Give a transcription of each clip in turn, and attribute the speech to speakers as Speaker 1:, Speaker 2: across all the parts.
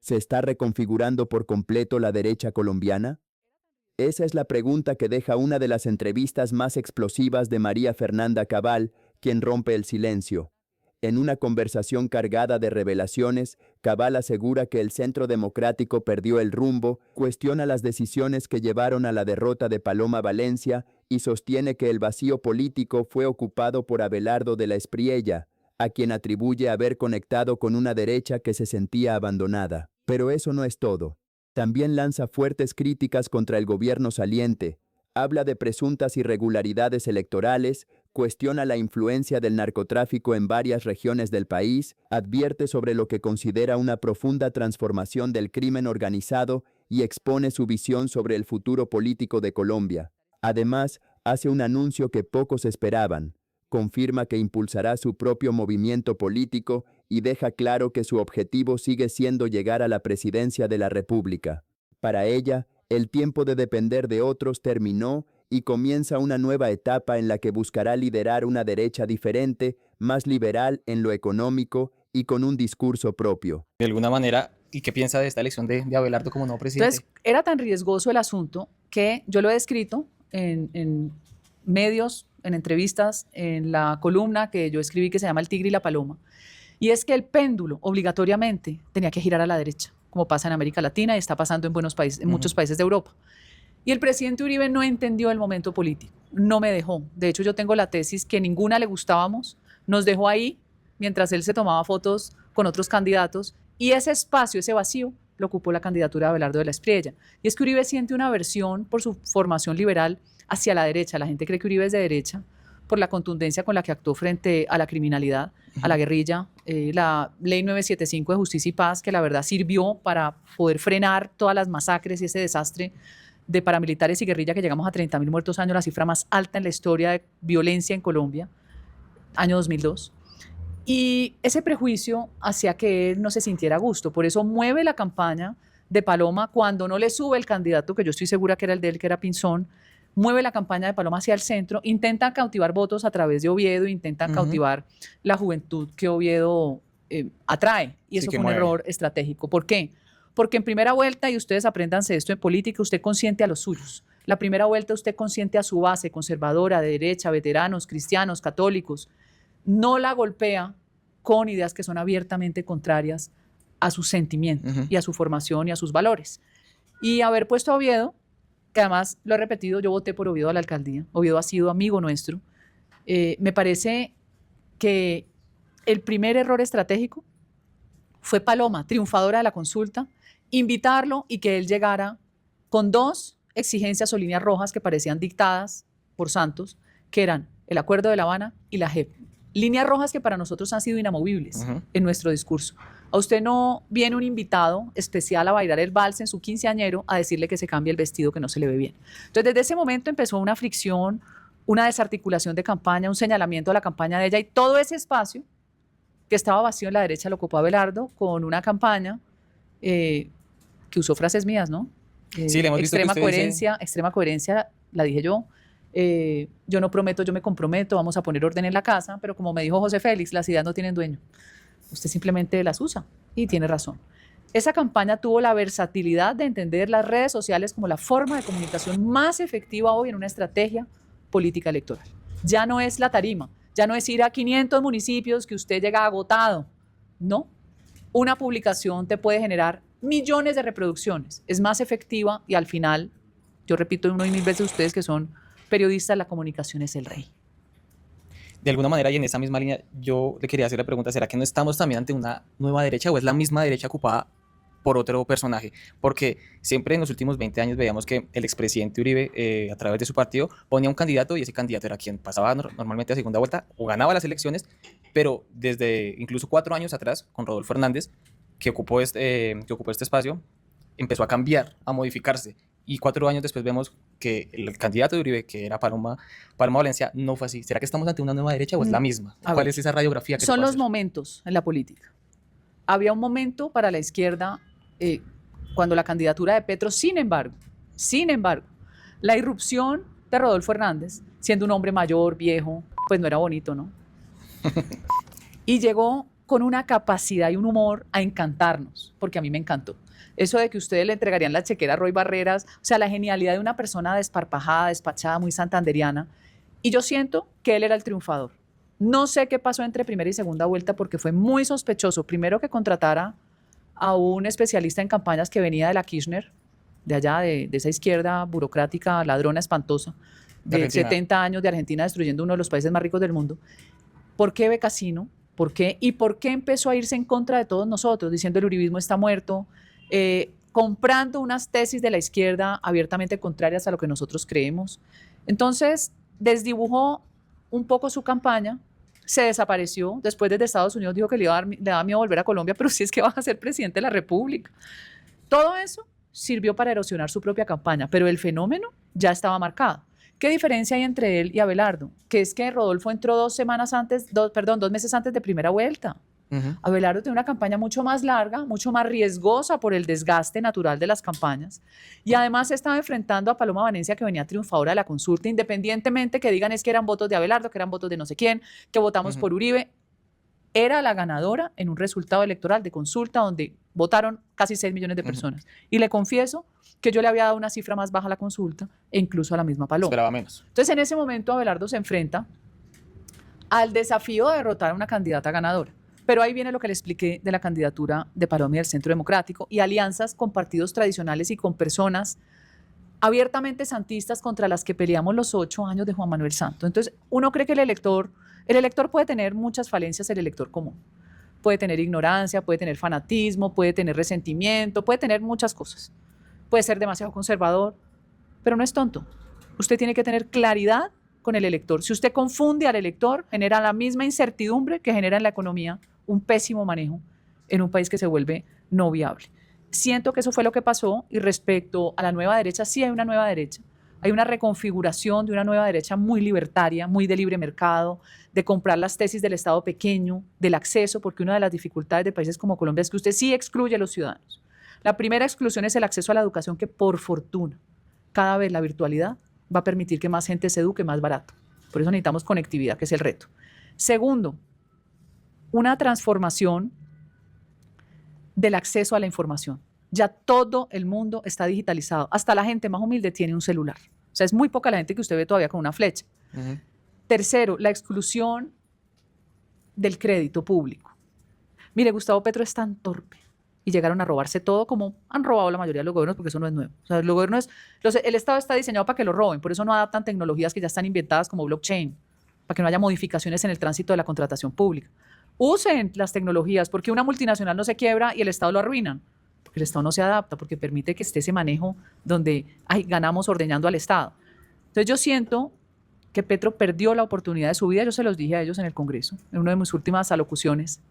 Speaker 1: ¿Se está reconfigurando por completo la derecha colombiana? Esa es la pregunta que deja una de las entrevistas más explosivas de María Fernanda Cabal, quien rompe el silencio. En una conversación cargada de revelaciones, Cabal asegura que el Centro Democrático perdió el rumbo, cuestiona las decisiones que llevaron a la derrota de Paloma Valencia y sostiene que el vacío político fue ocupado por Abelardo de la Espriella, a quien atribuye haber conectado con una derecha que se sentía abandonada. Pero eso no es todo. También lanza fuertes críticas contra el gobierno saliente, habla de presuntas irregularidades electorales, cuestiona la influencia del narcotráfico en varias regiones del país, advierte sobre lo que considera una profunda transformación del crimen organizado y expone su visión sobre el futuro político de Colombia. Además, hace un anuncio que pocos esperaban. Confirma que impulsará su propio movimiento político y deja claro que su objetivo sigue siendo llegar a la presidencia de la República. Para ella, el tiempo de depender de otros terminó y comienza una nueva etapa en la que buscará liderar una derecha diferente, más liberal en lo económico y con un discurso propio.
Speaker 2: De alguna manera, ¿y qué piensa de esta elección de Abelardo como nuevo presidente?
Speaker 3: Entonces, era tan riesgoso el asunto que yo lo he descrito en medios, en entrevistas, en la columna que yo escribí que se llama El Tigre y la Paloma. Y es que el péndulo obligatoriamente tenía que girar a la derecha, como pasa en América Latina y está pasando en muchos países de Europa. Y el presidente Uribe no entendió el momento político, no me dejó. De hecho, yo tengo la tesis que ninguna le gustábamos, nos dejó ahí mientras él se tomaba fotos con otros candidatos y ese espacio, ese vacío, lo ocupó la candidatura de Abelardo de la Espriella. Y es que Uribe siente una aversión por su formación liberal hacia la derecha. La gente cree que Uribe es de derecha por la contundencia con la que actuó frente a la criminalidad, a la guerrilla, la Ley 975 de Justicia y Paz, que la verdad sirvió para poder frenar todas las masacres y ese desastre de paramilitares y guerrilla que llegamos a 30.000 muertos años, la cifra más alta en la historia de violencia en Colombia, año 2002. Y ese prejuicio hacía que él no se sintiera a gusto. Por eso mueve la campaña de Paloma cuando no le sube el candidato, que yo estoy segura que era el de él, que era Pinzón, mueve la campaña de Paloma hacia el centro, intenta cautivar votos a través de Oviedo, intenta cautivar la juventud que Oviedo atrae. Y eso fue un error estratégico. ¿Por qué? Porque en primera vuelta, y ustedes apréndanse esto en política, usted consiente a los suyos. La primera vuelta usted consiente a su base conservadora, de derecha, veteranos, cristianos, católicos. No la golpea con ideas que son abiertamente contrarias a sus sentimientos y a su formación y a sus valores. Y haber puesto a Oviedo, que además lo he repetido, yo voté por Oviedo a la alcaldía, Oviedo ha sido amigo nuestro, me parece que el primer error estratégico fue Paloma, triunfadora de la consulta, invitarlo y que él llegara con dos exigencias o líneas rojas que parecían dictadas por Santos, que eran el Acuerdo de La Habana y la JEP. Líneas rojas que para nosotros han sido inamovibles en nuestro discurso. A usted no viene un invitado especial a bailar el vals en su quinceañero a decirle que se cambie el vestido que no se le ve bien. Entonces, desde ese momento empezó una fricción, una desarticulación de campaña, un señalamiento a la campaña de ella y todo ese espacio que estaba vacío en la derecha lo ocupó Abelardo con una campaña que usó frases mías, ¿no?
Speaker 2: Sí, le hemos visto
Speaker 3: extrema coherencia, la dije yo. Yo no prometo, yo me comprometo, vamos a poner orden en la casa, pero como me dijo José Félix, las ideas no tienen dueño. Usted simplemente las usa y tiene razón. Esa campaña tuvo la versatilidad de entender las redes sociales como la forma de comunicación más efectiva hoy en una estrategia política electoral. Ya no es la tarima, ya no es ir a 500 municipios que usted llega agotado. No, una publicación te puede generar millones de reproducciones, es más efectiva y al final, yo repito una y mil veces a ustedes que son periodistas, la comunicación es el rey.
Speaker 2: De alguna manera, y en esa misma línea, yo le quería hacer la pregunta, ¿será que no estamos también ante una nueva derecha o es la misma derecha ocupada por otro personaje? Porque siempre en los últimos 20 años veíamos que el expresidente Uribe, a través de su partido, ponía un candidato y ese candidato era quien pasaba normalmente a segunda vuelta o ganaba las elecciones, pero desde incluso 4 años atrás, con Rodolfo Hernández, que ocupó este espacio, empezó a cambiar, a modificarse. Y 4 años después vemos que el candidato de Uribe, que era Paloma Valencia, no fue así. ¿Será que estamos ante una nueva derecha o es la misma? ¿Cuál es esa radiografía que
Speaker 3: son los momentos en la política? Había un momento para la izquierda cuando la candidatura de Petro, sin embargo, la irrupción de Rodolfo Hernández, siendo un hombre mayor, viejo, pues no era bonito, ¿no? Y llegó con una capacidad y un humor a encantarnos, porque a mí me encantó. Eso de que ustedes le entregarían la chequera a Roy Barreras, o sea, la genialidad de una persona desparpajada, despachada, muy santanderiana. Y yo siento que él era el triunfador. No sé qué pasó entre primera y segunda vuelta porque fue muy sospechoso. Primero que contratara a un especialista en campañas que venía de la Kirchner, de allá, de esa izquierda burocrática, ladrona, espantosa, de 70 años de Argentina destruyendo uno de los países más ricos del mundo. ¿Por qué Becasino? ¿Por qué? ¿Y por qué empezó a irse en contra de todos nosotros, diciendo el uribismo está muerto, comprando unas tesis de la izquierda abiertamente contrarias a lo que nosotros creemos? Entonces, desdibujó un poco su campaña, se desapareció, después desde Estados Unidos dijo que le daba miedo volver a Colombia, pero si es que va a ser presidente de la República. Todo eso sirvió para erosionar su propia campaña, pero el fenómeno ya estaba marcado. ¿Qué diferencia hay entre él y Abelardo? Que es que Rodolfo entró 2 meses antes de primera vuelta. Abelardo tiene una campaña mucho más larga, mucho más riesgosa por el desgaste natural de las campañas y además se estaba enfrentando a Paloma Valencia, que venía triunfadora de la consulta, independientemente que digan es que eran votos de Abelardo, que eran votos de no sé quién, que votamos por Uribe. Era la ganadora en un resultado electoral de consulta donde votaron casi 6 millones de personas. Y le confieso que yo le había dado una cifra más baja a la consulta e incluso a la misma Paloma.
Speaker 2: Esperaba menos.
Speaker 3: Entonces, en ese momento, Abelardo se enfrenta al desafío de derrotar a una candidata ganadora. Pero ahí viene lo que le expliqué de la candidatura de Paloma y del Centro Democrático y alianzas con partidos tradicionales y con personas abiertamente santistas contra las que peleamos los 8 años de Juan Manuel Santos. Entonces, uno cree que el elector puede tener muchas falencias, el elector común. Puede tener ignorancia, puede tener fanatismo, puede tener resentimiento, puede tener muchas cosas. Puede ser demasiado conservador, pero no es tonto. Usted tiene que tener claridad con el elector. Si usted confunde al elector, genera la misma incertidumbre que genera en la economía un pésimo manejo en un país que se vuelve no viable. Siento que eso fue lo que pasó y respecto a la nueva derecha, sí hay una nueva derecha. Hay una reconfiguración de una nueva derecha muy libertaria, muy de libre mercado, de comprar las tesis del Estado pequeño, del acceso, porque una de las dificultades de países como Colombia es que usted sí excluye a los ciudadanos. La primera exclusión es el acceso a la educación, que por fortuna, cada vez la virtualidad va a permitir que más gente se eduque más barato. Por eso necesitamos conectividad, que es el reto. Segundo, una transformación del acceso a la información. Ya todo el mundo está digitalizado. Hasta la gente más humilde tiene un celular. O sea, es muy poca la gente que usted ve todavía con una flecha. Tercero, la exclusión del crédito público. Mire, Gustavo Petro es tan torpe y llegaron a robarse todo como han robado la mayoría de los gobiernos, porque eso no es nuevo. O sea, el Estado está diseñado para que lo roben, por eso no adaptan tecnologías que ya están inventadas como blockchain, para que no haya modificaciones en el tránsito de la contratación pública. Usen las tecnologías, porque una multinacional no se quiebra y el Estado lo arruinan. Porque el Estado no se adapta, porque permite que esté ese manejo donde ganamos ordeñando al Estado. Entonces yo siento que Petro perdió la oportunidad de su vida, yo se los dije a ellos en el Congreso, en una de mis últimas alocuciones,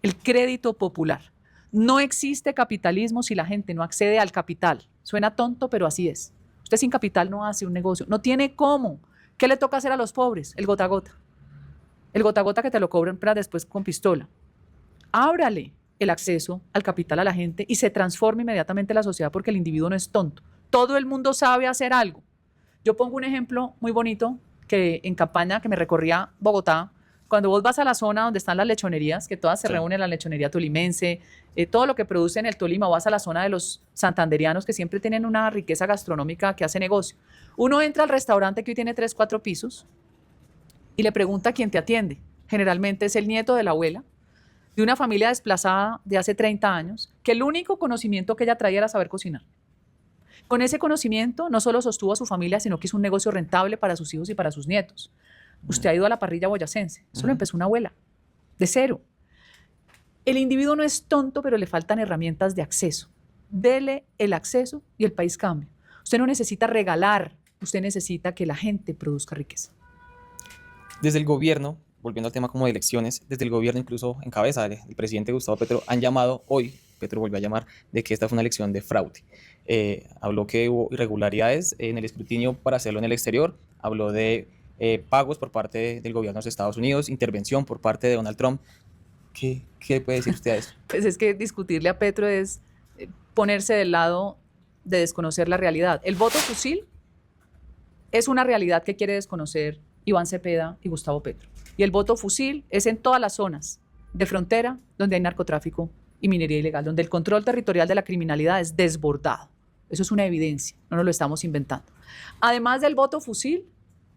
Speaker 3: el crédito popular. No existe capitalismo si la gente no accede al capital. Suena tonto, pero así es. Usted sin capital no hace un negocio, no tiene cómo. ¿Qué le toca hacer a los pobres? El gota a gota. El gota a gota que te lo cobran para después con pistola. Ábrale el acceso al capital a la gente y se transforma inmediatamente la sociedad, porque el individuo no es tonto. Todo el mundo sabe hacer algo. Yo pongo un ejemplo muy bonito que en campaña que me recorría Bogotá. Cuando vos vas a la zona donde están las lechonerías, que todas se reúnen en la lechonería tolimense, todo lo que produce en el Tolima, vas a la zona de los santanderianos que siempre tienen una riqueza gastronómica que hace negocio. Uno entra al restaurante que hoy tiene 3, 4 pisos y le pregunta a quién te atiende. Generalmente es el nieto de la abuela, de una familia desplazada de hace 30 años, que el único conocimiento que ella traía era saber cocinar. Con ese conocimiento no solo sostuvo a su familia, sino que hizo un negocio rentable para sus hijos y para sus nietos. Usted ha ido a la parrilla boyacense, eso lo empezó una abuela, de cero. El individuo no es tonto, pero le faltan herramientas de acceso. Dele el acceso y el país cambia. Usted no necesita regalar, usted necesita que la gente produzca riqueza.
Speaker 2: Desde el gobierno, volviendo al tema como de elecciones, desde el gobierno incluso en cabeza del presidente Gustavo Petro han llamado hoy, Petro volvió a llamar, de que esta fue una elección de fraude. Habló que hubo irregularidades en el escrutinio para hacerlo en el exterior, habló de pagos por parte del gobierno de los Estados Unidos, intervención por parte de Donald Trump. ¿Qué puede decir usted a eso?
Speaker 3: Pues es que discutirle a Petro es ponerse del lado de desconocer la realidad. El voto fusil es una realidad que quiere desconocer Iván Cepeda y Gustavo Petro. Y el voto fusil es en todas las zonas de frontera donde hay narcotráfico y minería ilegal, donde el control territorial de la criminalidad es desbordado. Eso es una evidencia, no nos lo estamos inventando. Además del voto fusil,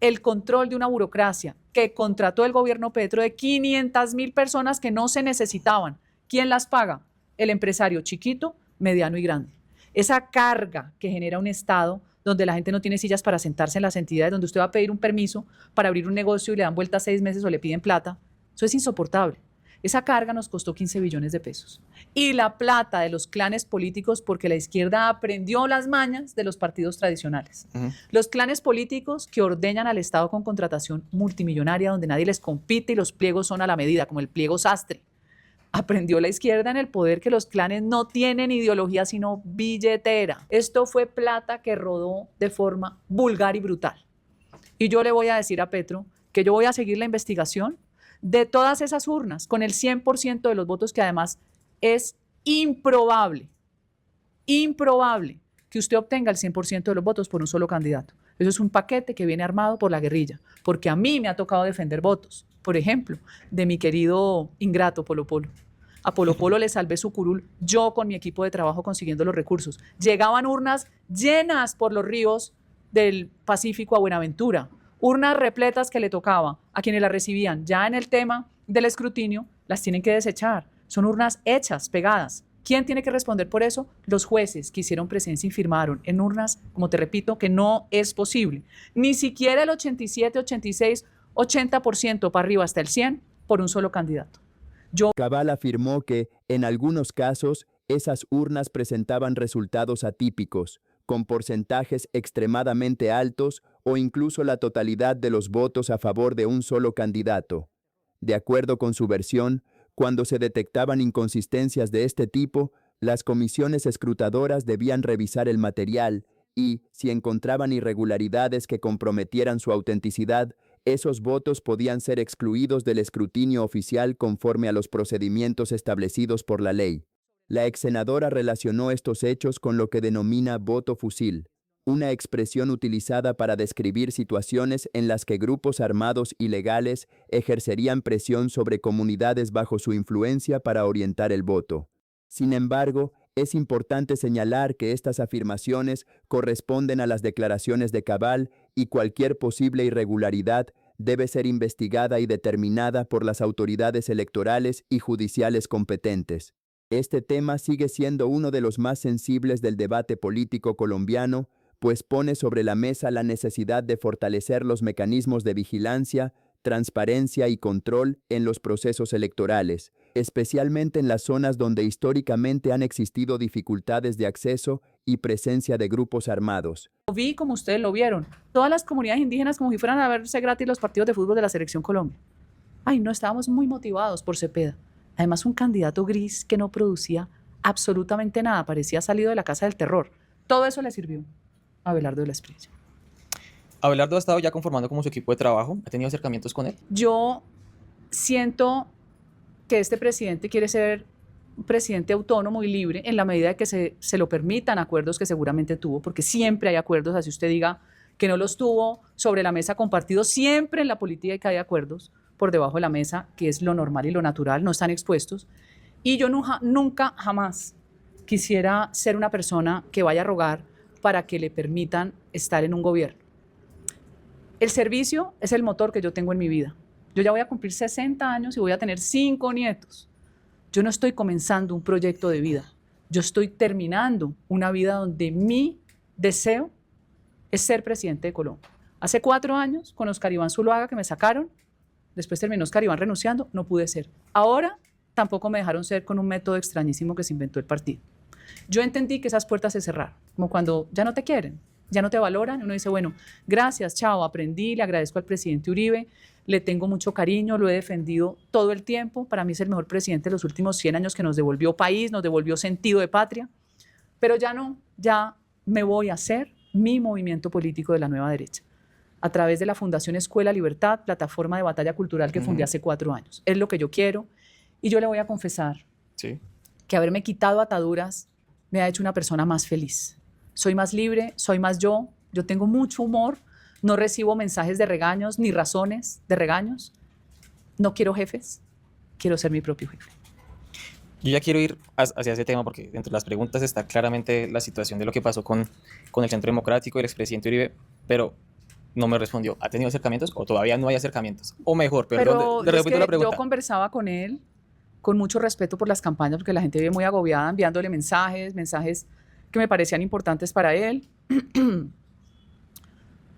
Speaker 3: el control de una burocracia que contrató el gobierno Petro de 500.000 personas que no se necesitaban. ¿Quién las paga? El empresario chiquito, mediano y grande. Esa carga que genera un Estado donde la gente no tiene sillas para sentarse en las entidades, donde usted va a pedir un permiso para abrir un negocio y le dan vuelta 6 meses o le piden plata, eso es insoportable. Esa carga nos costó 15 billones de pesos. Y la plata de los clanes políticos, porque la izquierda aprendió las mañas de los partidos tradicionales. Los clanes políticos que ordeñan al Estado con contratación multimillonaria, donde nadie les compite y los pliegos son a la medida, como el pliego sastre. Aprendió la izquierda en el poder que los clanes no tienen ideología sino billetera. Esto fue plata que rodó de forma vulgar y brutal. Y yo le voy a decir a Petro que yo voy a seguir la investigación de todas esas urnas con el 100% de los votos, que además es improbable que usted obtenga el 100% de los votos por un solo candidato. Eso es un paquete que viene armado por la guerrilla, porque a mí me ha tocado defender votos, por ejemplo, de mi querido ingrato Polo Polo. A Polo Polo le salvé su curul yo con mi equipo de trabajo consiguiendo los recursos. Llegaban urnas llenas por los ríos del Pacífico a Buenaventura, urnas repletas que le tocaba a quienes las recibían. Ya en el tema del escrutinio las tienen que desechar. Son urnas hechas, pegadas. ¿Quién tiene que responder por eso? Los jueces que hicieron presencia y firmaron en urnas, como te repito, que no es posible. Ni siquiera el 87, 86, 80% para arriba hasta el 100 por un solo candidato.
Speaker 1: Cabal afirmó que, en algunos casos, esas urnas presentaban resultados atípicos, con porcentajes extremadamente altos o incluso la totalidad de los votos a favor de un solo candidato. De acuerdo con su versión, cuando se detectaban inconsistencias de este tipo, las comisiones escrutadoras debían revisar el material y, si encontraban irregularidades que comprometieran su autenticidad, esos votos podían ser excluidos del escrutinio oficial conforme a los procedimientos establecidos por la ley. La exsenadora relacionó estos hechos con lo que denomina voto fusil, una expresión utilizada para describir situaciones en las que grupos armados ilegales ejercerían presión sobre comunidades bajo su influencia para orientar el voto. Sin embargo, es importante señalar que estas afirmaciones corresponden a las declaraciones de Cabal y cualquier posible irregularidad debe ser investigada y determinada por las autoridades electorales y judiciales competentes. Este tema sigue siendo uno de los más sensibles del debate político colombiano, pues pone sobre la mesa la necesidad de fortalecer los mecanismos de vigilancia, transparencia y control en los procesos electorales, especialmente en las zonas donde históricamente han existido dificultades de acceso y presencia de grupos armados.
Speaker 3: Lo vi como ustedes lo vieron, todas las comunidades indígenas como si fueran a verse gratis los partidos de fútbol de la Selección Colombia. Ay, no, estábamos muy motivados por Cepeda. Además, un candidato gris que no producía absolutamente nada, parecía salido de la casa del terror. Todo eso le sirvió a Abelardo de la Espriella.
Speaker 2: Abelardo ha estado ya conformando como su equipo de trabajo, ¿ha tenido acercamientos con él?
Speaker 3: Yo siento que este presidente quiere ser un presidente autónomo y libre en la medida de que se lo permitan acuerdos que seguramente tuvo, porque siempre hay acuerdos, así usted diga que no los tuvo sobre la mesa compartidos, siempre en la política hay acuerdos por debajo de la mesa, que es lo normal y lo natural, no están expuestos. Y yo nunca, jamás quisiera ser una persona que vaya a rogar para que le permitan estar en un gobierno. El servicio es el motor que yo tengo en mi vida. Yo ya voy a cumplir 60 años y voy a tener 5 nietos. Yo no estoy comenzando un proyecto de vida. Yo estoy terminando una vida donde mi deseo es ser presidente de Colombia. Hace 4 años, con Oscar Iván Zuluaga, que me sacaron, después terminó Oscar Iván renunciando, no pude ser. Ahora tampoco me dejaron ser con un método extrañísimo que se inventó el partido. Yo entendí que esas puertas se cerraron, como cuando ya no te quieren, ya no te valoran, uno dice, bueno, gracias, chao, aprendí, le agradezco al presidente Uribe, le tengo mucho cariño, lo he defendido todo el tiempo, para mí es el mejor presidente de los últimos 100 años que nos devolvió país, nos devolvió sentido de patria, pero ya no, ya me voy a hacer mi movimiento político de la nueva derecha, a través de la Fundación Escuela Libertad, plataforma de batalla cultural que fundé hace 4 años. Es lo que yo quiero y yo le voy a confesar que haberme quitado ataduras me ha hecho una persona más feliz. Soy más libre, soy más yo tengo mucho humor, no recibo mensajes de regaños ni razones de regaños, no quiero jefes, quiero ser mi propio jefe.
Speaker 2: Yo ya quiero ir hacia ese tema porque dentro de las preguntas está claramente la situación de lo que pasó con el Centro Democrático y el expresidente Uribe, pero no me respondió. ¿Ha tenido acercamientos o todavía no hay acercamientos? O mejor, perdón,
Speaker 3: Pero
Speaker 2: le
Speaker 3: es
Speaker 2: repito
Speaker 3: que
Speaker 2: la pregunta.
Speaker 3: yo conversaba con él con mucho respeto por las campañas, porque la gente vive muy agobiada enviándole mensajes que me parecían importantes para él.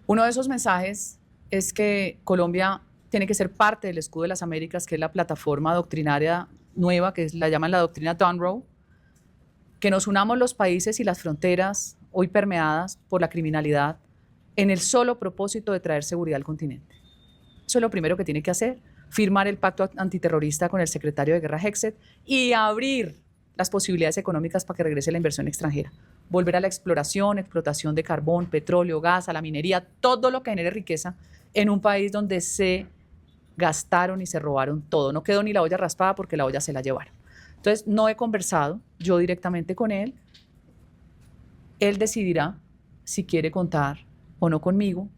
Speaker 3: Uno de esos mensajes es que Colombia tiene que ser parte del Escudo de las Américas, que es la plataforma doctrinaria nueva, que la llaman la doctrina Dunrow, que nos unamos los países y las fronteras hoy permeadas por la criminalidad en el solo propósito de traer seguridad al continente. Eso es lo primero que tiene que hacer, firmar el pacto antiterrorista con el secretario de Guerra Hexet y abrir las posibilidades económicas para que regrese la inversión extranjera. Volver a la explotación de carbón, petróleo, gas, a la minería, todo lo que genere riqueza en un país donde se gastaron y se robaron todo. No quedó ni la olla raspada porque la olla se la llevaron. Entonces, no he conversado yo directamente con él. Él decidirá si quiere contar o no conmigo,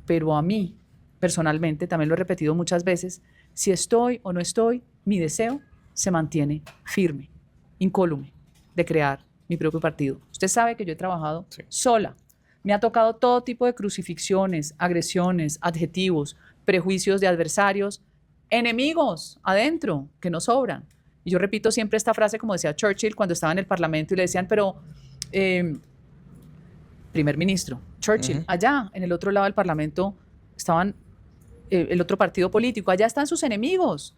Speaker 3: pero a mí, personalmente, también lo he repetido muchas veces, si estoy o no estoy, mi deseo se mantiene firme, incólume, de crear mi propio partido. Usted sabe que yo he trabajado sola. Me ha tocado todo tipo de crucifixiones, agresiones, adjetivos, prejuicios de adversarios, enemigos adentro, que no sobran. Y yo repito siempre esta frase, como decía Churchill cuando estaba en el Parlamento y le decían, pero, primer ministro, Churchill, allá, en el otro lado del Parlamento, estaban el otro partido político, allá están sus enemigos.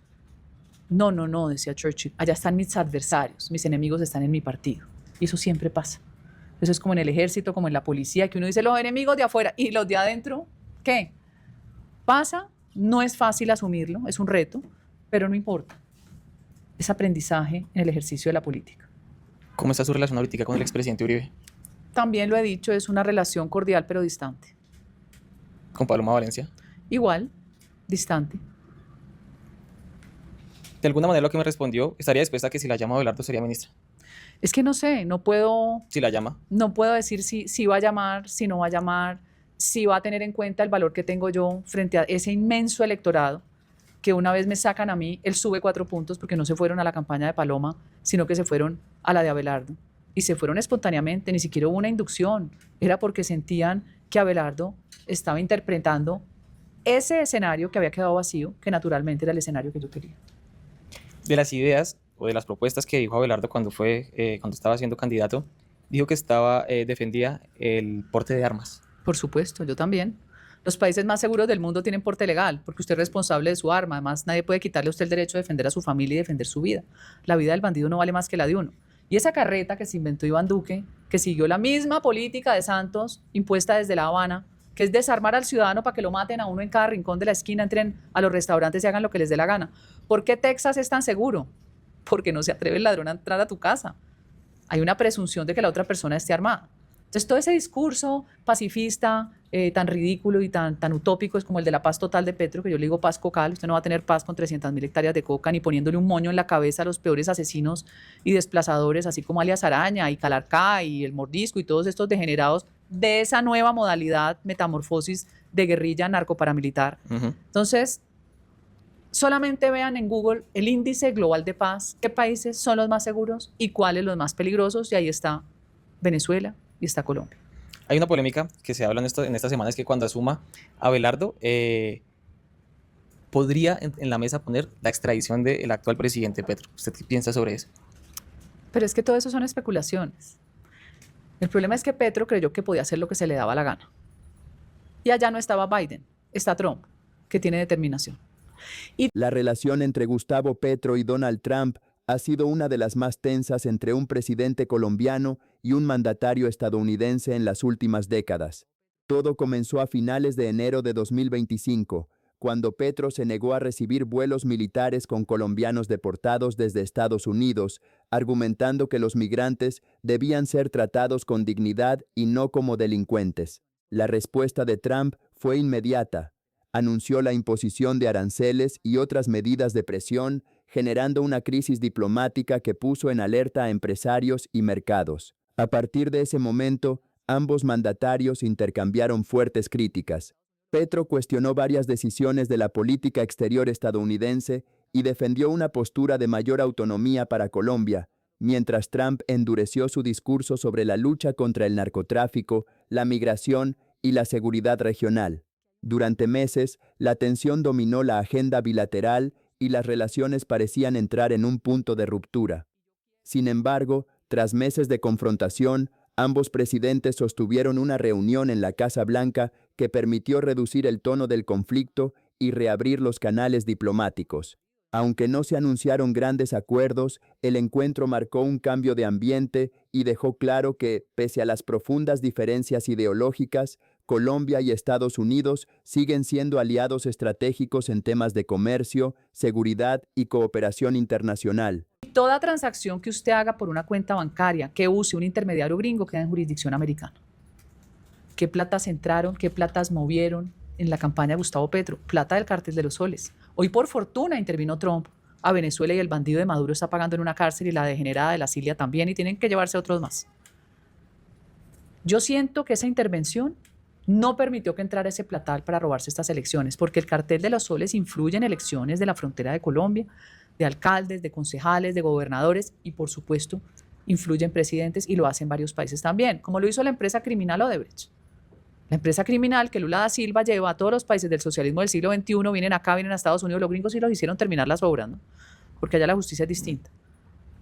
Speaker 3: No, no, no, decía Churchill, allá están mis adversarios, mis enemigos están en mi partido. Y eso siempre pasa. Eso es como en el ejército, como en la policía, que uno dice los enemigos de afuera y los de adentro, ¿qué? Pasa, no es fácil asumirlo, es un reto, pero no importa. Es aprendizaje en el ejercicio de la política.
Speaker 2: ¿Cómo está su relación ahorita con el expresidente Uribe?
Speaker 3: También lo he dicho, es una relación cordial pero distante.
Speaker 2: ¿Con Paloma Valencia?
Speaker 3: Igual, distante.
Speaker 2: De alguna manera lo que me respondió, estaría dispuesta a que si la llama Abelardo sería ministra.
Speaker 3: Es que no sé, no puedo...
Speaker 2: Si la llama.
Speaker 3: No puedo decir si va a llamar, si no va a llamar, si va a tener en cuenta el valor que tengo yo frente a ese inmenso electorado que una vez me sacan a mí, él sube 4 puntos porque no se fueron a la campaña de Paloma, sino que se fueron a la de Abelardo. Y se fueron espontáneamente, ni siquiera hubo una inducción. Era porque sentían que Abelardo estaba interpretando ese escenario que había quedado vacío, que naturalmente era el escenario que yo quería.
Speaker 2: De las ideas o de las propuestas que dijo Abelardo cuando estaba siendo candidato, dijo que defendía el porte de armas.
Speaker 3: Por supuesto, yo también. Los países más seguros del mundo tienen porte legal, porque usted es responsable de su arma. Además, nadie puede quitarle a usted el derecho de defender a su familia y defender su vida. La vida del bandido no vale más que la de uno. Y esa carreta que se inventó Iván Duque, que siguió la misma política de Santos impuesta desde La Habana, que es desarmar al ciudadano para que lo maten a uno en cada rincón de la esquina, entren a los restaurantes y hagan lo que les dé la gana. ¿Por qué Texas es tan seguro? Porque no se atreve el ladrón a entrar a tu casa. Hay una presunción de que la otra persona esté armada. Entonces, todo ese discurso pacifista, tan ridículo y tan utópico es como el de la paz total de Petro, que yo le digo paz cocal. Usted no va a tener paz con 300.000 hectáreas de coca ni poniéndole un moño en la cabeza a los peores asesinos y desplazadores, así como alias Araña y Calarcá y el Mordisco y todos estos degenerados de esa nueva modalidad, metamorfosis de guerrilla narcoparamilitar. Entonces, solamente vean en Google el índice global de paz, qué países son los más seguros y cuáles los más peligrosos, y ahí está Venezuela y está Colombia.
Speaker 2: Hay una polémica que se habla en estas semanas, que cuando asuma Abelardo, podría en la mesa poner la extradición del actual presidente Petro. ¿Usted qué piensa sobre eso?
Speaker 3: Pero es que todo eso son especulaciones. El problema es que Petro creyó que podía hacer lo que se le daba la gana. Y allá no estaba Biden, está Trump, que tiene determinación.
Speaker 1: La relación entre Gustavo Petro y Donald Trump ha sido una de las más tensas entre un presidente colombiano y un mandatario estadounidense en las últimas décadas. Todo comenzó a finales de enero de 2025, cuando Petro se negó a recibir vuelos militares con colombianos deportados desde Estados Unidos, argumentando que los migrantes debían ser tratados con dignidad y no como delincuentes. La respuesta de Trump fue inmediata. Anunció la imposición de aranceles y otras medidas de presión, generando una crisis diplomática que puso en alerta a empresarios y mercados. A partir de ese momento, ambos mandatarios intercambiaron fuertes críticas. Petro cuestionó varias decisiones de la política exterior estadounidense y defendió una postura de mayor autonomía para Colombia, mientras Trump endureció su discurso sobre la lucha contra el narcotráfico, la migración y la seguridad regional. Durante meses, la tensión dominó la agenda bilateral y las relaciones parecían entrar en un punto de ruptura. Sin embargo, tras meses de confrontación, ambos presidentes sostuvieron una reunión en la Casa Blanca que permitió reducir el tono del conflicto y reabrir los canales diplomáticos. Aunque no se anunciaron grandes acuerdos, el encuentro marcó un cambio de ambiente y dejó claro que, pese a las profundas diferencias ideológicas, Colombia y Estados Unidos siguen siendo aliados estratégicos en temas de comercio, seguridad y cooperación internacional.
Speaker 3: Toda transacción que usted haga por una cuenta bancaria que use un intermediario gringo queda en jurisdicción americana. ¿Qué platas entraron? ¿Qué platas movieron en la campaña de Gustavo Petro? Plata del Cártel de los Soles. Hoy, por fortuna, intervino Trump a Venezuela y el bandido de Maduro está pagando en una cárcel y la degenerada de la Cilia también, y tienen que llevarse otros más. Yo siento que esa intervención no permitió que entrara ese platal para robarse estas elecciones, porque el Cartel de los Soles influye en elecciones de la frontera de Colombia, de alcaldes, de concejales, de gobernadores y, por supuesto, influye en presidentes, y lo hace en varios países también, como lo hizo la empresa criminal Odebrecht. La empresa criminal que Lula da Silva lleva a todos los países del socialismo del siglo XXI, vienen acá, vienen a Estados Unidos, los gringos sí los hicieron terminar las obras, ¿no? Porque allá la justicia es distinta.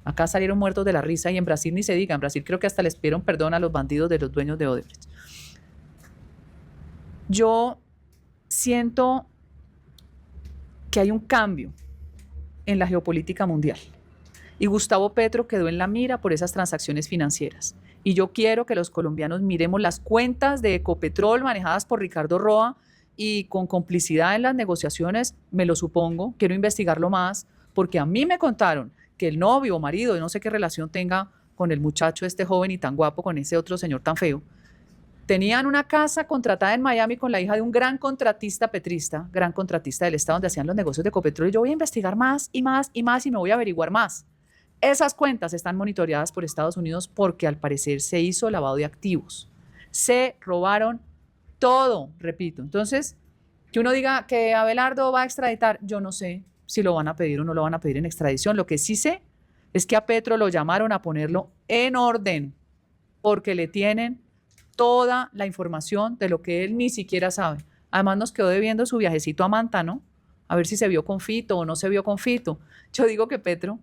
Speaker 3: Acá salieron muertos de la risa, y en Brasil ni se diga, en Brasil creo que hasta les pidieron perdón a los bandidos de los dueños de Odebrecht. Yo siento que hay un cambio en la geopolítica mundial y Gustavo Petro quedó en la mira por esas transacciones financieras. Y yo quiero que los colombianos miremos las cuentas de Ecopetrol manejadas por Ricardo Roa y con complicidad en las negociaciones, me lo supongo, quiero investigarlo más, porque a mí me contaron que el novio o marido, no sé qué relación tenga con el muchacho este joven y tan guapo, con ese otro señor tan feo, tenían una casa contratada en Miami con la hija de un gran contratista petrista, gran contratista del Estado, donde hacían los negocios de Ecopetrol. Y yo voy a investigar más y más y más y me voy a averiguar más. Esas cuentas están monitoreadas por Estados Unidos porque al parecer se hizo lavado de activos. Se robaron todo, repito. Entonces, que uno diga que Abelardo va a extraditar, yo no sé si lo van a pedir o no lo van a pedir en extradición. Lo que sí sé es que a Petro lo llamaron a ponerlo en orden porque le tienen toda la información de lo que él ni siquiera sabe. Además nos quedó debiendo su viajecito a Manta, ¿no? A ver si se vio con Fito o no se vio con Fito. Yo digo que Petro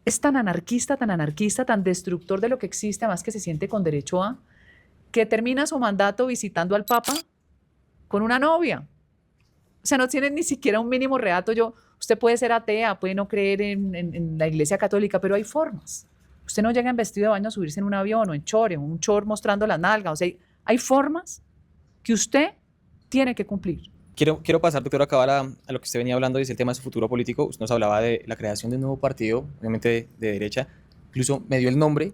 Speaker 3: es tan anarquista, tan destructor de lo que existe, además que se siente con derecho a, que termina su mandato visitando al Papa con una novia. O sea, no tiene ni siquiera un mínimo reato. Usted puede ser atea, puede no creer en la Iglesia Católica, pero hay formas. Usted no llega en vestido de baño a subirse en un avión o en chore, un short mostrando las nalgas. O sea, hay formas que usted tiene que cumplir.
Speaker 2: Quiero pasar, doctora Cabal, a lo que usted venía hablando, y es el tema de su futuro político. Usted nos hablaba de la creación de un nuevo partido, obviamente de derecha. Incluso me dio el nombre.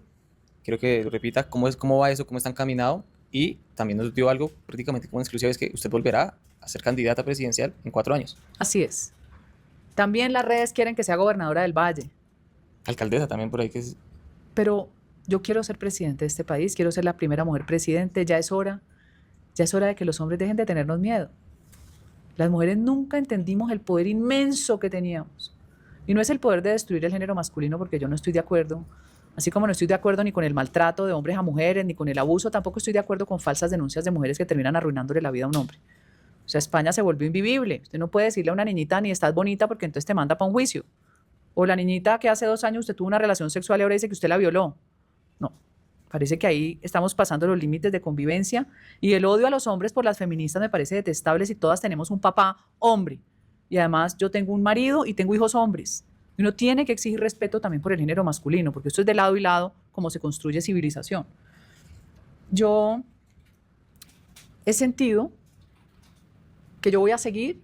Speaker 2: Quiero que lo repita. ¿Cómo va eso? ¿Cómo está encaminado? Y también nos dio algo prácticamente como exclusivo, es que usted volverá a ser candidata presidencial en 4 años.
Speaker 3: Así es. También las redes quieren que sea gobernadora del Valle.
Speaker 2: Alcaldesa también por ahí que es...
Speaker 3: Pero yo quiero ser presidente de este país, quiero ser la primera mujer presidente, ya es hora de que los hombres dejen de tenernos miedo. Las mujeres nunca entendimos el poder inmenso que teníamos. Y no es el poder de destruir el género masculino, porque yo no estoy de acuerdo, así como no estoy de acuerdo ni con el maltrato de hombres a mujeres, ni con el abuso, tampoco estoy de acuerdo con falsas denuncias de mujeres que terminan arruinándole la vida a un hombre. O sea, España se volvió invivible. Usted no puede decirle a una niñita ni estás bonita porque entonces te manda para un juicio. O la niñita que hace 2 años usted tuvo una relación sexual y ahora dice que usted la violó. No, parece que ahí estamos pasando los límites de convivencia, y el odio a los hombres por las feministas me parece detestable si todas tenemos un papá hombre. Y además yo tengo un marido y tengo hijos hombres. Y uno tiene que exigir respeto también por el género masculino, porque esto es de lado y lado como se construye civilización. Yo he sentido que yo voy a seguir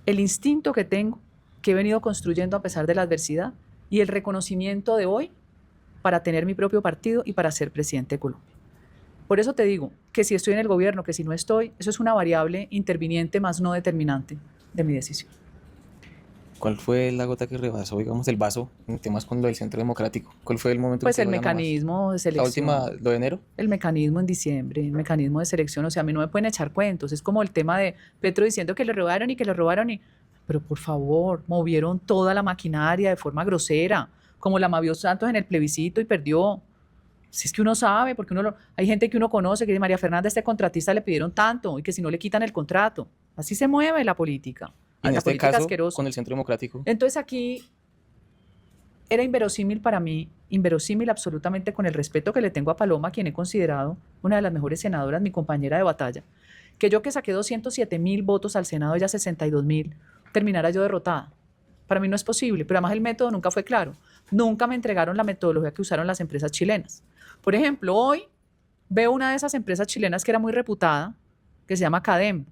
Speaker 3: el instinto que tengo, que he venido construyendo a pesar de la adversidad, y el reconocimiento de hoy para tener mi propio partido y para ser presidente de Colombia. Por eso te digo que si estoy en el gobierno, que si no estoy, eso es una variable interviniente más no determinante de mi decisión.
Speaker 2: ¿Cuál fue la gota que rebasó, digamos, el vaso en temas con lo del Centro Democrático? ¿Cuál fue el momento?
Speaker 3: Pues el mecanismo de selección.
Speaker 2: ¿La última, lo de enero?
Speaker 3: El mecanismo en diciembre, el mecanismo de selección. O sea, a mí no me pueden echar cuentos. Es como el tema de Petro diciendo que le robaron y que le robaron. Y Pero por favor, movieron toda la maquinaria de forma grosera, como la movió Santos en el plebiscito y perdió. Si es que uno sabe, porque hay gente que uno conoce que dice, María Fernanda, a este contratista le pidieron tanto y que si no le quitan el contrato. Así se mueve la política.
Speaker 2: Y en
Speaker 3: La
Speaker 2: este
Speaker 3: política
Speaker 2: caso,
Speaker 3: asquerosa.
Speaker 2: con el Centro Democrático.
Speaker 3: Entonces aquí era inverosímil para mí, inverosímil absolutamente, con el respeto que le tengo a Paloma, quien he considerado una de las mejores senadoras, mi compañera de batalla, que yo, que saqué 207.000 votos al Senado, ella 62.000, terminara yo derrotada. Para mí no es posible, pero además el método nunca fue claro. Nunca me entregaron la metodología que usaron las empresas chilenas. Por ejemplo, hoy veo una de esas empresas chilenas que era muy reputada, que se llama Cadem.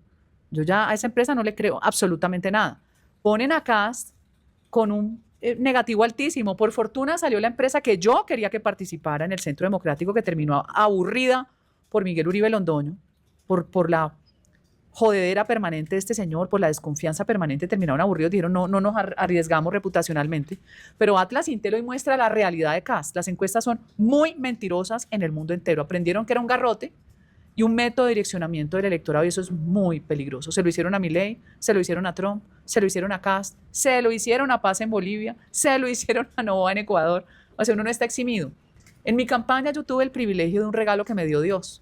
Speaker 3: Yo ya a esa empresa no le creo absolutamente nada. Ponen a Cast con un negativo altísimo. Por fortuna salió la empresa que yo quería que participara en el Centro Democrático, que terminó aburrida por Miguel Uribe Londoño, por la jodedera permanente de este señor, por la desconfianza permanente, terminaron aburridos, dijeron no nos arriesgamos reputacionalmente. Pero Atlas Intel hoy muestra la realidad de Cast. Las encuestas son muy mentirosas en el mundo entero. Aprendieron que era un garrote y un método de direccionamiento del electorado, y eso es muy peligroso. Se lo hicieron a Milei, se lo hicieron a Trump, se lo hicieron a Cast, se lo hicieron a Paz en Bolivia, se lo hicieron a Novoa en Ecuador. O sea, uno no está eximido. En mi campaña yo tuve el privilegio de un regalo que me dio Dios,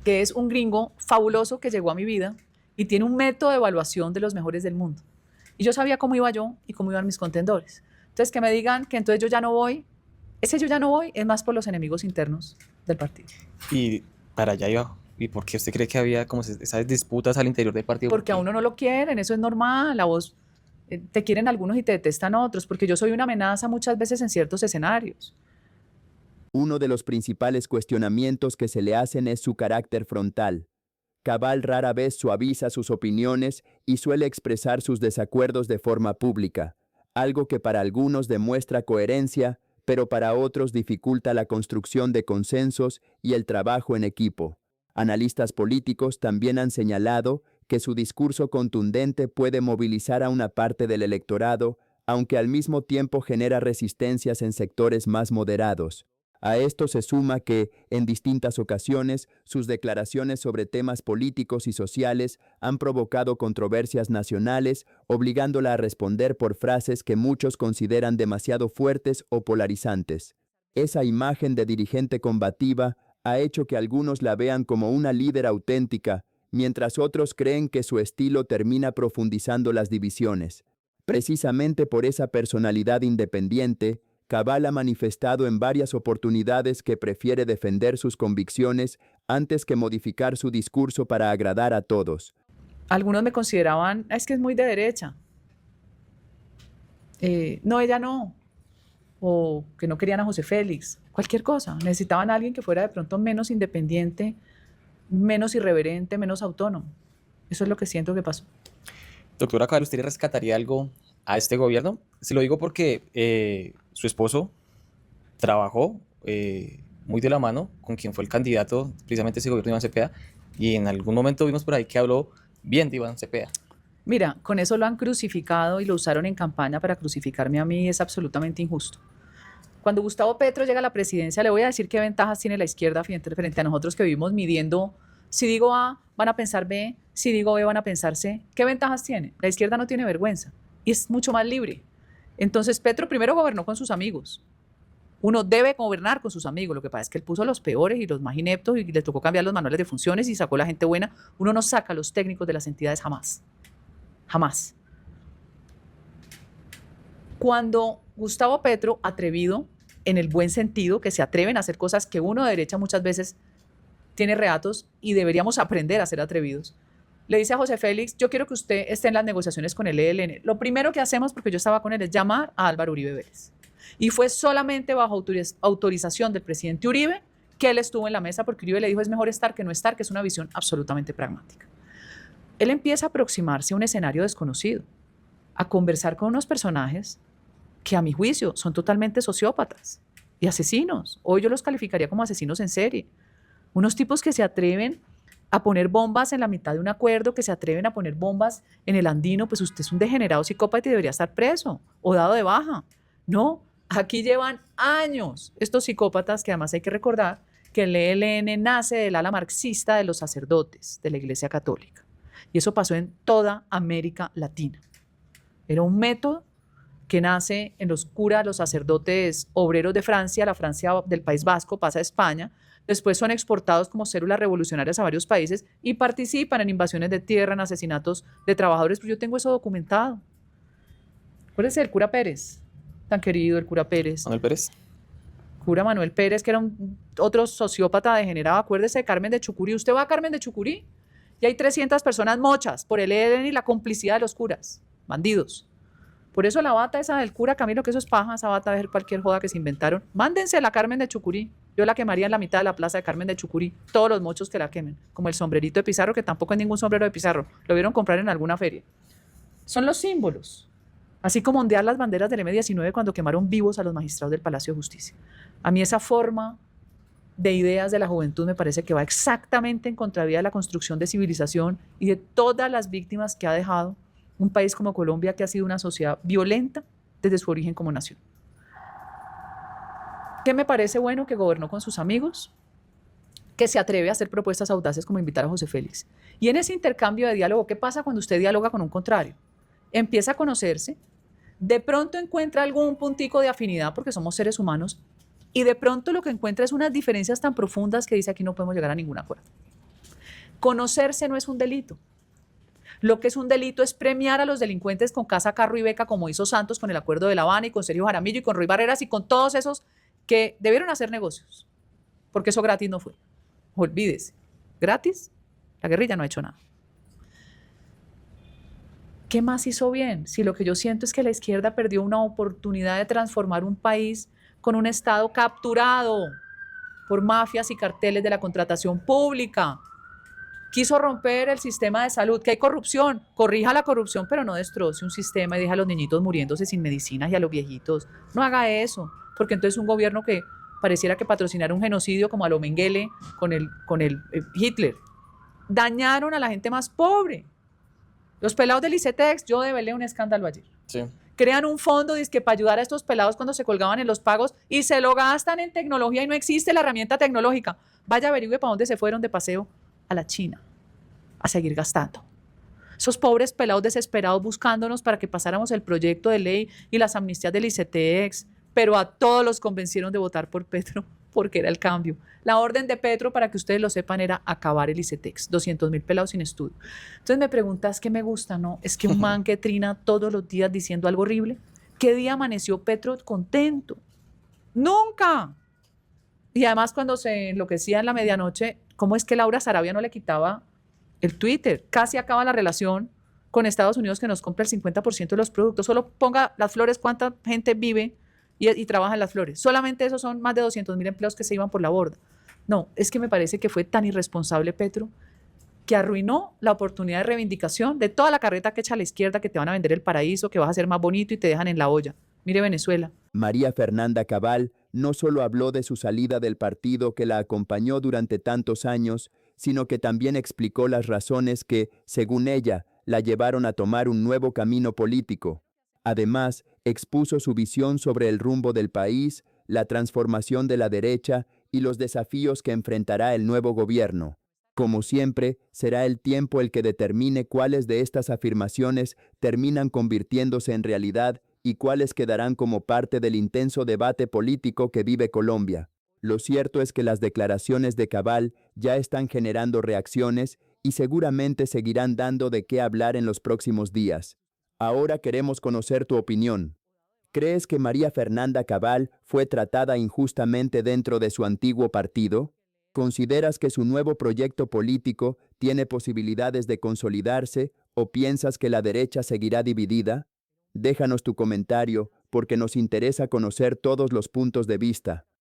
Speaker 3: que es un gringo fabuloso que llegó a mi vida y tiene un método de evaluación de los mejores del mundo. Y yo sabía cómo iba yo y cómo iban mis contendores. Entonces, que me digan que entonces yo ya no voy, ese yo ya no voy es más por los enemigos internos del partido.
Speaker 2: Y para allá iba. ¿Y por qué usted cree que había como esas disputas al interior del partido?
Speaker 3: Porque a uno no lo quieren, eso es normal. A vos te quieren algunos y te detestan otros, porque yo soy una amenaza muchas veces en ciertos escenarios.
Speaker 1: Uno de los principales cuestionamientos que se le hacen es su carácter frontal. Cabal rara vez suaviza sus opiniones y suele expresar sus desacuerdos de forma pública, algo que para algunos demuestra coherencia, pero para otros dificulta la construcción de consensos y el trabajo en equipo. Analistas políticos también han señalado que su discurso contundente puede movilizar a una parte del electorado, aunque al mismo tiempo genera resistencias en sectores más moderados. A esto se suma que, en distintas ocasiones, sus declaraciones sobre temas políticos y sociales han provocado controversias nacionales, obligándola a responder por frases que muchos consideran demasiado fuertes o polarizantes. Esa imagen de dirigente combativa ha hecho que algunos la vean como una líder auténtica, mientras otros creen que su estilo termina profundizando las divisiones. Precisamente por esa personalidad independiente, Cabal ha manifestado en varias oportunidades que prefiere defender sus convicciones antes que modificar su discurso para agradar a todos.
Speaker 3: Algunos me consideraban, es que es muy de derecha. No, ella no. O que no querían a José Félix. Cualquier cosa. Necesitaban a alguien que fuera de pronto menos independiente, menos irreverente, menos autónomo. Eso es lo que siento que pasó.
Speaker 2: Doctora Cabal, ¿usted le rescataría algo a este gobierno? Se lo digo porque su esposo trabajó muy de la mano con quien fue el candidato precisamente a ese gobierno de Iván Cepeda, y en algún momento vimos por ahí que habló bien de Iván Cepeda.
Speaker 3: Mira, con eso lo han crucificado y lo usaron en campaña para crucificarme a mí, y es absolutamente injusto. Cuando Gustavo Petro llega a la presidencia, le voy a decir qué ventajas tiene la izquierda frente a nosotros, que vivimos midiendo, si digo A, van a pensar B, si digo B, van a pensar C. ¿Qué ventajas tiene? La izquierda no tiene vergüenza y es mucho más libre. Entonces Petro primero gobernó con sus amigos. Uno debe gobernar con sus amigos. Lo que pasa es que él puso a los peores y los más ineptos y le tocó cambiar los manuales de funciones y sacó a la gente buena. Uno no saca a los técnicos de las entidades jamás. Jamás. Cuando Gustavo Petro, atrevido, en el buen sentido, que se atreven a hacer cosas que uno de derecha muchas veces tiene reatos y deberíamos aprender a ser atrevidos, le dice a José Félix, yo quiero que usted esté en las negociaciones con el ELN. Lo primero que hacemos, porque yo estaba con él, es llamar a Álvaro Uribe Vélez. Y fue solamente bajo autorización del presidente Uribe que él estuvo en la mesa, porque Uribe le dijo, es mejor estar que no estar, que es una visión absolutamente pragmática. Él empieza a aproximarse a un escenario desconocido, a conversar con unos personajes que a mi juicio son totalmente sociópatas y asesinos. Hoy yo los calificaría como asesinos en serie. Unos tipos que se atreven a poner bombas en la mitad de un acuerdo, que se atreven a poner bombas en el Andino. Pues usted es un degenerado psicópata y debería estar preso o dado de baja. No, aquí llevan años estos psicópatas, que además hay que recordar que el ELN nace del ala marxista de los sacerdotes de la Iglesia Católica. Y eso pasó en toda América Latina. Era un método que nace en los curas, los sacerdotes obreros de Francia, la Francia del País Vasco, pasa a España, después son exportados como células revolucionarias a varios países y participan en invasiones de tierra, en asesinatos de trabajadores, pues yo tengo eso documentado. Acuérdense del cura Pérez, tan querido el cura Pérez.
Speaker 2: Manuel Pérez.
Speaker 3: Cura Manuel Pérez, que era otro sociópata degenerado. Acuérdese de Carmen de Chucurí. Usted va a Carmen de Chucurí y hay 300 personas mochas por el ELN y la complicidad de los curas, bandidos. Por eso la bata esa del cura Camilo, que eso es paja, esa bata de cualquier joda que se inventaron. Mándense la Carmen de Chucurí. Yo la quemaría en la mitad de la plaza de Carmen de Chucurí. Todos los mochos que la quemen. Como el sombrerito de Pizarro, que tampoco es ningún sombrero de Pizarro. Lo vieron comprar en alguna feria. Son los símbolos. Así como ondear las banderas del M-19 cuando quemaron vivos a los magistrados del Palacio de Justicia. A mí esa forma de ideas de la juventud me parece que va exactamente en contravía de la construcción de civilización y de todas las víctimas que ha dejado un país como Colombia, que ha sido una sociedad violenta desde su origen como nación. ¿Qué me parece bueno? Que gobernó con sus amigos, que se atreve a hacer propuestas audaces como invitar a José Félix. Y en ese intercambio de diálogo, ¿qué pasa cuando usted dialoga con un contrario? Empieza a conocerse, de pronto encuentra algún puntico de afinidad porque somos seres humanos y de pronto lo que encuentra es unas diferencias tan profundas que dice aquí no podemos llegar a ningún acuerdo. Conocerse no es un delito. Lo que es un delito es premiar a los delincuentes con casa, carro y beca, como hizo Santos con el Acuerdo de La Habana y con Sergio Jaramillo y con Ruy Barreras y con todos esos que debieron hacer negocios, porque eso gratis no fue. Olvídese, gratis, la guerrilla no ha hecho nada. ¿Qué más hizo bien? Si lo que yo siento es que la izquierda perdió una oportunidad de transformar un país con un Estado capturado por mafias y carteles de la contratación pública. Quiso romper el sistema de salud, que hay corrupción, corrija la corrupción, pero no destroce un sistema y deja a los niñitos muriéndose sin medicinas y a los viejitos. No haga eso, porque entonces un gobierno que pareciera que patrocinara un genocidio como a lo Mengele con el Hitler. Dañaron a la gente más pobre. Los pelados del ICETEX, yo develé un escándalo ayer.
Speaker 2: Sí.
Speaker 3: Crean un fondo dizque para ayudar a estos pelados cuando se colgaban en los pagos y se lo gastan en tecnología y no existe la herramienta tecnológica. Vaya, averigüe para dónde se fueron de paseo a la China a seguir gastando. Esos pobres pelados desesperados buscándonos para que pasáramos el proyecto de ley y las amnistías del ICETEX, pero a todos los convencieron de votar por Petro porque era el cambio. La orden de Petro, para que ustedes lo sepan, era acabar el ICETEX, 200.000 pelados sin estudio. Entonces me preguntas qué me gusta, ¿no? Es que un man que trina todos los días diciendo algo horrible. ¿Qué día amaneció Petro contento? ¡Nunca! Y además cuando se enloquecía en la medianoche, ¿cómo es que Laura Sarabia no le quitaba el Twitter? Casi acaba la relación con Estados Unidos, que nos compra el 50% de los productos. Solo ponga las flores, cuánta gente vive y trabaja en las flores. Solamente esos son más de 200.000 empleos que se iban por la borda. No, es que me parece que fue tan irresponsable Petro que arruinó la oportunidad de reivindicación de toda la carreta que echa a la izquierda, que te van a vender el paraíso, que vas a ser más bonito y te dejan en la olla. Mire Venezuela.
Speaker 1: María Fernanda Cabal no solo habló de su salida del partido que la acompañó durante tantos años, sino que también explicó las razones que, según ella, la llevaron a tomar un nuevo camino político. Además, expuso su visión sobre el rumbo del país, la transformación de la derecha y los desafíos que enfrentará el nuevo gobierno. Como siempre, será el tiempo el que determine cuáles de estas afirmaciones terminan convirtiéndose en realidad y cuáles quedarán como parte del intenso debate político que vive Colombia. Lo cierto es que las declaraciones de Cabal ya están generando reacciones y seguramente seguirán dando de qué hablar en los próximos días. Ahora queremos conocer tu opinión. ¿Crees que María Fernanda Cabal fue tratada injustamente dentro de su antiguo partido? ¿Consideras que su nuevo proyecto político tiene posibilidades de consolidarse o piensas que la derecha seguirá dividida? Déjanos tu comentario porque nos interesa conocer todos los puntos de vista.